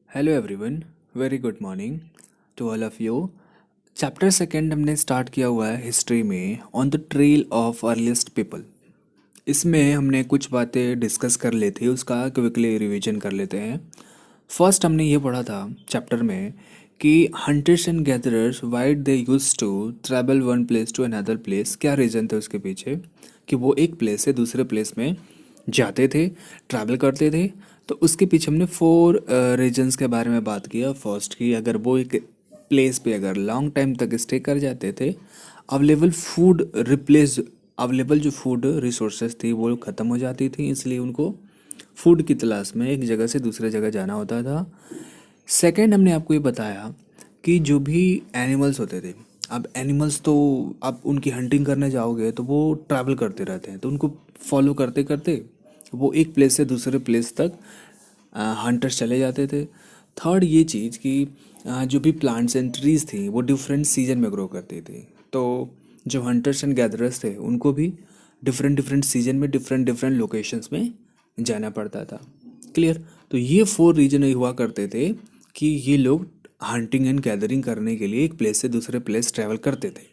Hello everyone, very good morning to all of you. Chapter second हमने start किया हुआ है हिस्ट्री में, on the trail of earliest people. इसमें हमने कुछ बातें डिस्कस कर ली थी, उसका क्विकली रिवीजन कर लेते हैं। फर्स्ट हमने ये पढ़ा था चैप्टर में कि hunters and gatherers while they used to travel one place to another place. क्या रीज़न थे उसके पीछे कि वो एक प्लेस से दूसरे प्लेस में जाते थे, ट्रैवल करते थे। तो उसके पीछे हमने फोर रीजन्स के बारे में बात किया। फर्स्ट कि अगर वो एक प्लेस पे अगर लॉन्ग टाइम तक स्टे कर जाते थे, अवेलेबल जो फूड रिसोर्सेज थी वो ख़त्म हो जाती थी, इसलिए उनको फूड की तलाश में एक जगह से दूसरे जगह जाना होता था। सेकंड हमने आपको ये बताया कि जो भी एनिमल्स होते थे, अब एनिमल्स तो आप उनकी हंटिंग करने जाओगे तो वो ट्रैवल करते रहते हैं, तो उनको फॉलो करते करते वो एक प्लेस से दूसरे प्लेस तक हंटर्स चले जाते थे। थर्ड ये चीज़ कि जो भी प्लांट्स एंड ट्रीज थी वो डिफरेंट सीजन में ग्रो करती थी, तो जो हंटर्स एंड गैदरर्स थे उनको भी डिफरेंट डिफरेंट सीजन में डिफरेंट डिफरेंट लोकेशंस में जाना पड़ता था। क्लियर? तो ये फोर रीजन हुआ करते थे कि ये लोग हंटिंग एंड गैदरिंग करने के लिए एक प्लेस से दूसरे प्लेस ट्रैवल करते थे।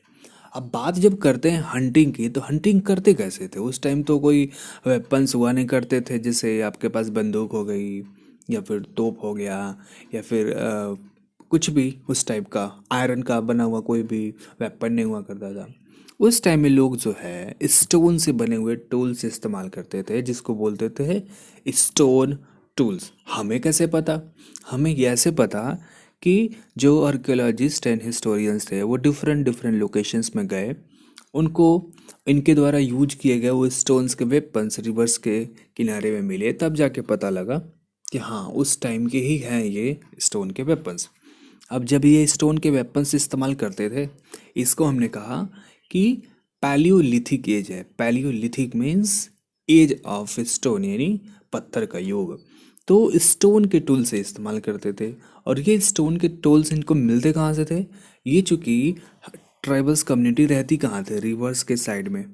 अब बात जब करते हैं हंटिंग की, तो हंटिंग करते कैसे थे? उस टाइम तो कोई वेपन्स हुआ नहीं करते थे, जैसे आपके पास बंदूक हो गई या फिर तोप हो गया या फिर कुछ भी उस टाइप का आयरन का बना हुआ कोई भी वेपन नहीं हुआ करता था। उस टाइम में लोग जो है स्टोन से बने हुए टूल्स इस्तेमाल करते थे, जिसको बोलते थे स्टोन टूल्स। हमें कैसे पता? हमें ये ऐसे पता कि जो आर्कियोलॉजिस्ट एंड हिस्टोरियंस थे वो डिफरेंट डिफरेंट लोकेशंस में गए, उनको इनके द्वारा यूज किए गए वो स्टोन्स के वेपन्स रिवर्स के किनारे में मिले, तब जाके पता लगा कि हाँ उस टाइम के ही हैं ये स्टोन के वेपन्स। अब जब ये स्टोन के वेपन्स इस्तेमाल करते थे, इसको हमने कहा कि पैलियोलिथिक एज है। Palaeolithic means age of stone, यानी पत्थर का युग। तो स्टोन के टूल से इस्तेमाल करते थे। और ये स्टोन के टूल्स इनको मिलते कहाँ से थे? ये चूँकि ट्राइबल्स कम्युनिटी रहती कहाँ थे? रिवर्स के साइड में।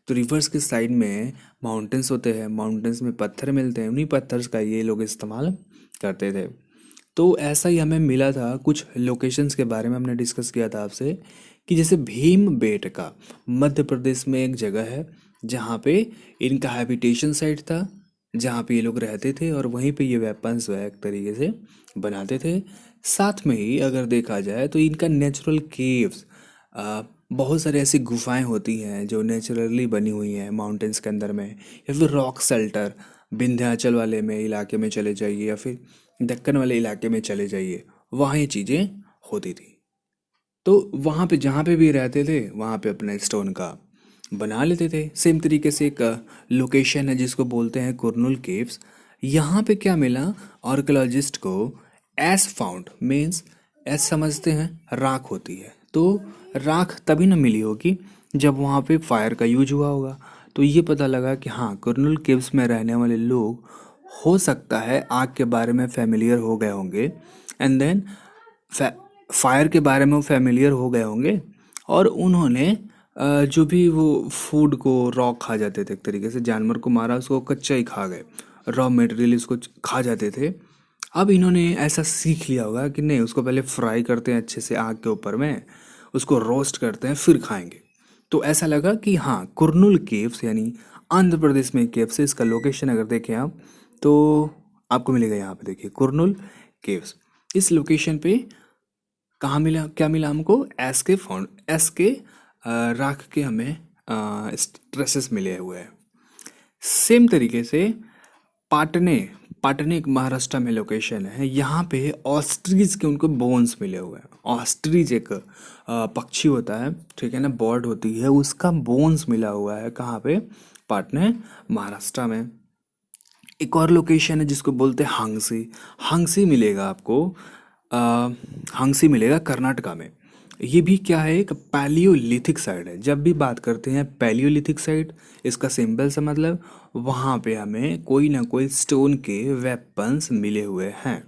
तो रिवर्स के साइड में माउंटेन्स होते हैं, माउंटेन्स में पत्थर मिलते हैं, उन्हीं पत्थर का ये लोग इस्तेमाल करते थे। तो ऐसा ही हमें मिला था। कुछ लोकेशंस के बारे में हमने डिस्कस किया था आपसे कि जैसे भीम बेटका मध्य प्रदेश में एक जगह है जहाँ पे इनका हैबिटेशन साइट था, जहाँ पे ये लोग रहते थे और वहीं पे ये वेपन्स वह एक तरीके से बनाते थे। साथ में ही अगर देखा जाए तो इनका नेचुरल केव्स, बहुत सारी ऐसी गुफाएं होती हैं जो नेचुरली बनी हुई हैं माउंटेन्स के अंदर में, या फिर रॉक शेल्टर विंध्याचल वाले में इलाके में चले जाइए या फिर दक्कन वाले इलाके में चले जाइए, वहाँ ये चीज़ें होती थी। तो वहाँ पे जहाँ पे भी रहते थे वहाँ पे अपना स्टोन का बना लेते थे। सेम तरीके से एक लोकेशन है जिसको बोलते हैं कुरनुल केव्स। यहाँ पे क्या मिला आर्कियोलॉजिस्ट को? एस फाउंड मीन्स, एस समझते हैं, राख होती है। तो राख तभी ना मिली होगी जब वहाँ पे फायर का यूज हुआ होगा। तो ये पता लगा कि हाँ कुरनुल केव्स में रहने वाले लोग हो सकता है आग के बारे में फेमिलियर हो गए होंगे, एंड देन फायर के बारे में वो फेमिलियर हो गए होंगे, और उन्होंने जो भी वो फूड को रॉ खा जाते थे, एक तरीके से जानवर को मारा उसको कच्चा ही खा गए, रॉ मटेरियल इसको खा जाते थे। अब इन्होंने ऐसा सीख लिया होगा कि नहीं, उसको पहले फ्राई करते हैं अच्छे से आग के ऊपर में, उसको रोस्ट करते हैं फिर खाएंगे। तो ऐसा लगा कि हाँ कुरनुल केव्स यानी आंध्र प्रदेश में केव्स है। इसका लोकेशन अगर देखें आप तो आपको मिलेगा यहाँ पे, देखिए कुरनुल केव्स। इस लोकेशन पे कहाँ मिला, क्या मिला हमको? एस के राख के हमें ट्रेसेस मिले हुए हैं। सेम तरीके से पाटने, पाटने एक महाराष्ट्र में लोकेशन है, यहाँ पे ऑस्ट्रिच के उनको बोन्स मिले हुए हैं। ऑस्ट्रिच एक पक्षी होता है, ठीक है ना, बर्ड होती है, उसका बोन्स मिला हुआ है कहाँ पे? पाटने महाराष्ट्र में। एक और लोकेशन है जिसको बोलते हैं हांगसी। हांगसी मिलेगा आपको, हांगसी मिलेगा कर्नाटका में। ये भी क्या है? एक पैलियोलिथिक साइट है। जब भी बात करते हैं पैलियोलिथिक साइट, इसका सिंबल से मतलब वहाँ पे हमें कोई ना कोई स्टोन के वेपन्स मिले हुए हैं,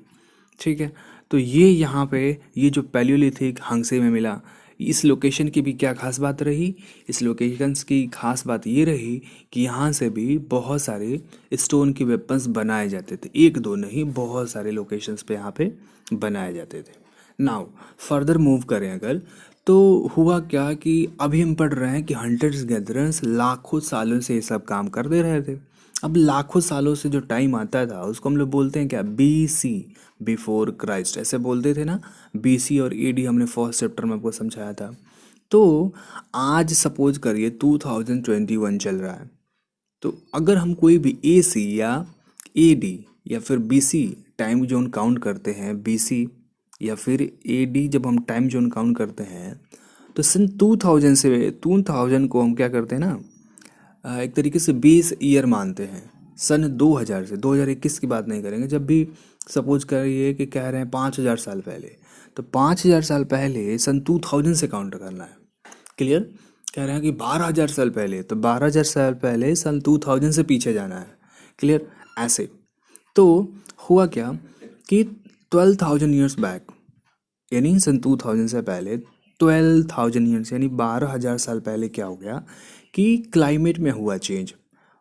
ठीक है। तो ये यहाँ पे ये जो पैलियोलिथिक हांगसी में मिला, इस लोकेशन की भी क्या खास बात रही, इस लोकेशन की खास बात ये रही कि यहाँ से भी बहुत सारे स्टोन के वेपन्स बनाए जाते थे, एक दो नहीं, बहुत सारे लोकेशंस पे यहाँ पे बनाए जाते थे। नाउ फर्दर मूव करें अगर, तो हुआ क्या कि अभी हम पढ़ रहे हैं कि हंटर्स गैदरर्स लाखों सालों से ये सब काम कर दे रहे थे। अब लाखों सालों से जो टाइम आता था उसको हम लोग बोलते हैं क्या, बी सी, बिफोर क्राइस्ट, ऐसे बोलते थे ना। बी सी और ए डी हमने फर्स्ट चैप्टर में आपको समझाया था। तो आज सपोज करिए 2021 चल रहा है, तो अगर हम कोई भी ए सी या ए डी या फिर B C time zone count करते हैं, बी सी या फिर ए डी जब हम टाइम जोन काउंट करते हैं, तो सन 2000 से 2000 को हम क्या करते हैं ना, एक तरीके से 20 ईयर मानते हैं। सन 2000 से 2021 की बात नहीं करेंगे। जब भी सपोज करिए कि कह रहे हैं 5000 साल पहले, तो 5000 साल पहले सन 2000 से काउंट करना है। क्लियर? कह रहे हैं कि 12000 साल पहले, तो 12000 साल पहले सन 2000 से पीछे जाना है। क्लियर? ऐसे। तो हुआ क्या कि 12,000 ईयर्स बैक, यानी सन 2000 से पहले 12,000 ईयर्स यानी 12,000 साल पहले क्या हो गया कि क्लाइमेट में हुआ चेंज,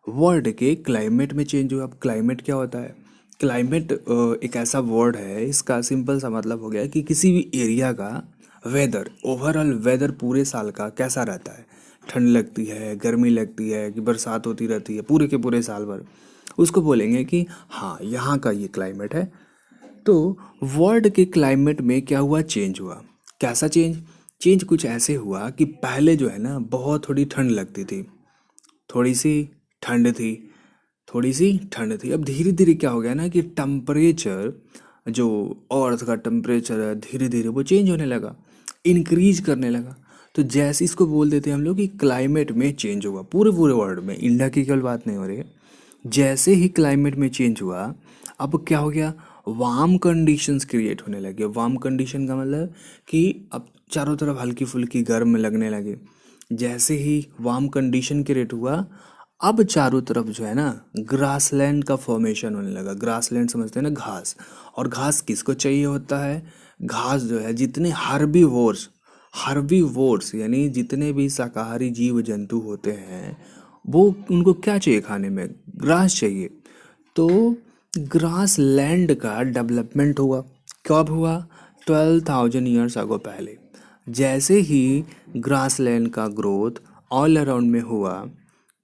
वर्ल्ड के क्लाइमेट में चेंज हुआ। अब क्लाइमेट क्या होता है? क्लाइमेट एक ऐसा वर्ड है, इसका सिंपल सा मतलब हो गया कि किसी भी एरिया का वेदर, ओवरऑल वेदर पूरे साल का कैसा रहता है। ठंड लगती है, गर्मी लगती है, कि बरसात होती रहती है पूरे के पूरे साल भर, उसको बोलेंगे कि हाँ यहाँ का ये क्लाइमेट है। तो वर्ल्ड के क्लाइमेट में क्या हुआ, चेंज हुआ। कैसा चेंज? चेंज कुछ ऐसे हुआ कि पहले जो है ना बहुत थोड़ी ठंड लगती थी, थोड़ी सी ठंड थी, थोड़ी सी ठंड थी। अब धीरे धीरे क्या हो गया ना कि टेम्परेचर, जो अर्थ का टेम्परेचर है, धीरे धीरे वो चेंज होने लगा, इंक्रीज करने लगा। तो जैसे इसको बोल देते हैं हम लोग कि क्लाइमेट में चेंज हुआ पूरे पूरे वर्ल्ड में, इंडिया की केवल बात नहीं हो रही है। जैसे ही क्लाइमेट में चेंज हुआ, अब क्या हो गया, वार्म कंडीशंस क्रिएट होने लगे। वार्म कंडीशन का मतलब कि अब चारों तरफ हल्की फुल्की गर्म लगने लगे। जैसे ही वार्म कंडीशन क्रिएट हुआ, अब चारों तरफ जो है ना ग्रासलैंड का फॉर्मेशन होने लगा। ग्रासलैंड समझते हैं ना, घास। और घास किसको चाहिए होता है? घास जो है, जितने हर्बीवोर्स यानी जितने भी शाकाहारी जीव जंतु होते हैं, वो उनको क्या चाहिए खाने में? ग्रास चाहिए। तो ग्रास लैंड का डेवलपमेंट हुआ। कब हुआ? 12,000 ईयर्स अगो पहले। जैसे ही ग्रास लैंड का ग्रोथ ऑल अराउंड में हुआ,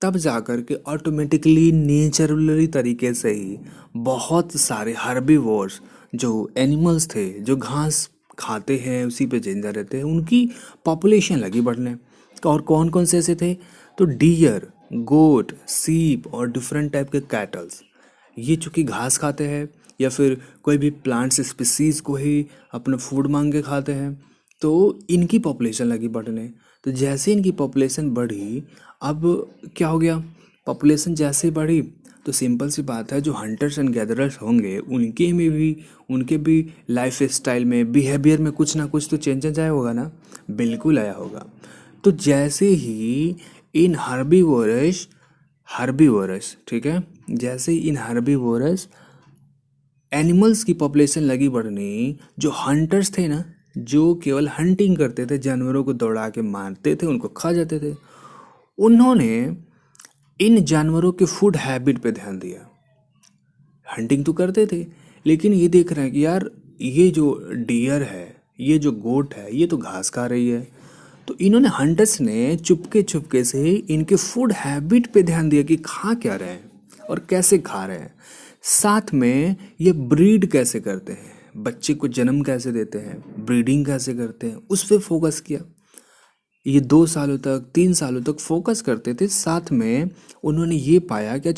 तब जाकर के ऑटोमेटिकली नेचुरली तरीके से ही बहुत सारे हर्बीवोर्स जो एनिमल्स थे, जो घास खाते हैं उसी पे जिंदा रहते हैं, उनकी पॉपुलेशन लगी बढ़ने। और कौन कौन से ऐसे थे? तो डियर, गोट, सीप और डिफरेंट टाइप के कैटल्स, ये चूँकि घास खाते हैं या फिर कोई भी प्लांट्स स्पीसीज को ही अपना फूड मांग के खाते हैं, तो इनकी पॉपुलेशन लगी बढ़ने। तो जैसे इनकी पॉपुलेशन बढ़ी, अब क्या हो गया, पॉपुलेशन जैसे बढ़ी तो सिंपल सी बात है, जो हंटर्स एंड गैदरर्स होंगे उनके भी लाइफ स्टाइल में, बिहेवियर में कुछ ना कुछ तो चेंजेस आया होगा ना, बिल्कुल आया होगा। तो जैसे ही इन हर्बीवोरस, ठीक है, जैसे ही इन हर्बीवोरस एनिमल्स की पॉपुलेशन लगी बढ़ने, जो हंटर्स थे ना, जो केवल हंटिंग करते थे, जानवरों को दौड़ा के मारते थे, उनको खा जाते थे, उन्होंने इन जानवरों के फूड हैबिट पे ध्यान दिया। हंटिंग तो करते थे, लेकिन ये देख रहे हैं कि यार ये जो डियर है, ये जो गोट है, ये तो घास खा रही है। तो इन्होंने, हंटर्स ने चुपके चुपके से इनके फूड हैबिट पे ध्यान दिया कि खा क्या रहे हैं और कैसे खा रहे हैं, साथ में ये ब्रीड कैसे करते हैं, बच्चे को जन्म कैसे देते हैं, ब्रीडिंग कैसे करते हैं, उस पर फोकस किया। ये 2 सालों तक 3 सालों तक फोकस करते थे। साथ में उन्होंने ये पाया कि